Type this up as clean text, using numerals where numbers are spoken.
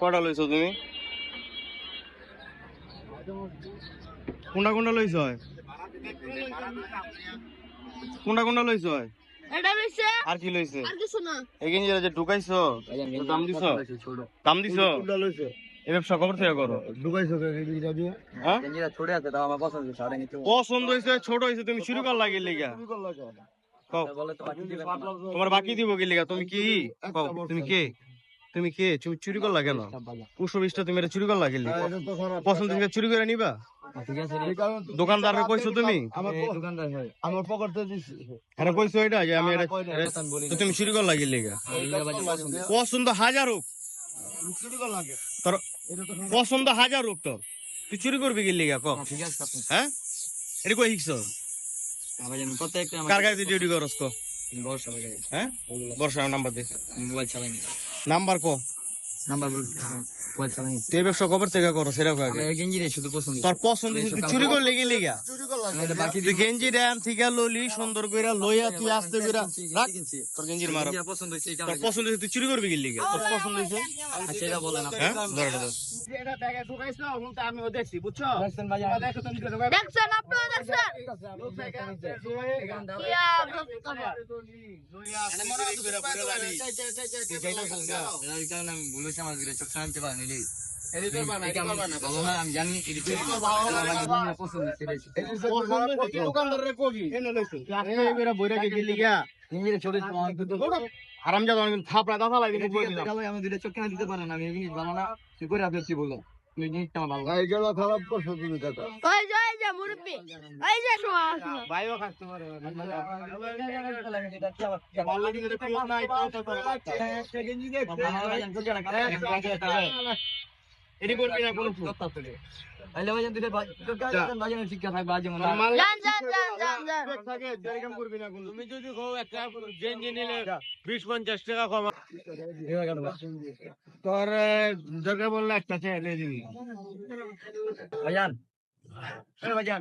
কটা লইছো তুমি? কোনটা কোনটা লইছো? কোনটা কোনটা লইছো? এটা লইছে আর কি লইছে? আর কিছু না। এই গেঞ্জিটা যে ঢুকাইছো দাম দিছো? দাম দিছো? কোনটা লইছো? এই ব্যবসা খবর থেকে করো। ঢুকাইছো কে গেঞ্জিটা দিয়ে? হ্যাঁ গেঞ্জিটা ছোট আছে তাও আমার পছন্দ হইছে সাড়ে নিতে পছন্দ হয়েছে ছোট হয়েছে তুমি শুরু কর লাগিয়ে লিগা শুরু করলা কেন? কও বলে তো বাকি দিবেন না। তোমার বাকি দিব কি লিগা তুমি কি কও তুমি কে তুমি কে তুমি চুরি করলা কেন? 220টা তুমি এটা চুরি করলা গেলি এটা তো খারাপ। পছন্দ থেকে চুরি করে নিবা? ঠিক আছে এই কারণ দোকানদারে কইছো তুমি? আমার দোকানদার হয় আমার পকেটে দিছি এটা কইছো এটা যে আমি এটা তো তুমি চুরি করলা গেলি লিগা পছন্দ হাজার হোক চুরি করলা কে? তোর এটা তো পছন্দ হাজার হোক তোর তুই চুরি করবি কি লিগা কও ঠিক আছে আপনি হ্যাঁ এটা কই শিখছো? আমার জানেন প্রত্যেকটা কার কাছে ডিউটি করস কো? বর্ষা লাগে হ্যাঁ বর্ষা নাম্বার দে মোবাইল চালাইনি নাম্বার কো নাম্বার বল মোবাইল চালাইনি তুই ব্যবসা কবে থেকে করো সেটা কও আগে আমার গেঞ্জি রে শুধু পছন্দ তোর পছন্দ তুই চুরি করলে কি লিগা চুরি করলা তুই বাকি তুই গেঞ্জি দেন থেকে ললি সুন্দর কইরা লইয়া তুই আস্তে কইরা রাখ তোর গেঞ্জির মার গেঞ্জি পছন্দ হইছে এটা তোর পছন্দ হইছে তুই চুরি করবি কি লিগা তোর পছন্দ হইছে আচ্ছা এটা বলেন আপনি হ্যাঁ ধর এটা ধর। এটা ব্যাগে ঢুকাইছো হুনতে আমিও দেখছি বুঝছো দেখছেন ভাই তোমরা দেখো তুমি ঢুকাই দেখছেন আপনারা দেখছেন ইয়া এনে মনে হয় ঘুরে ঘুরে যাবি এই কারণে আমি বলেছি আমার দিকে চোখ শান্তি পানি লি এদি তোর বানা এটা করবা না ভালো না আমি জানি এটা পছন্দ সেটাই পছন্দ হইছে দোকানদারে কবি এনে লইছো আজকে কইরা বইরা কে গেলি গা গেঞ্জি রে ছোট হারামজাদা আমি থাপড়া দাদা লাগি বই দিলাম আমি দুটো চোখ কেন দিতে পারেন আমি জিনিস ভালো না তুই করে আপনি বলো তুই জিনিসটা আমার ভালো এই গেল খারাপ করছো তুমি দাদা ওই যে মুরব্বি এই যে শোয়া ভাইও খাস তোমার এডি করবি না কোন আইলে ভাই দুটো বাজানো শিক্ষা থাকবে আজ মনে যান থাকে এরকম করবি না কোন তুমি যদি কও একটা গেঞ্জি নিলে 20-50 টাকা কম তোর দরকার বললে একটা চেয়ে দিবি ভাইজান ভাইজান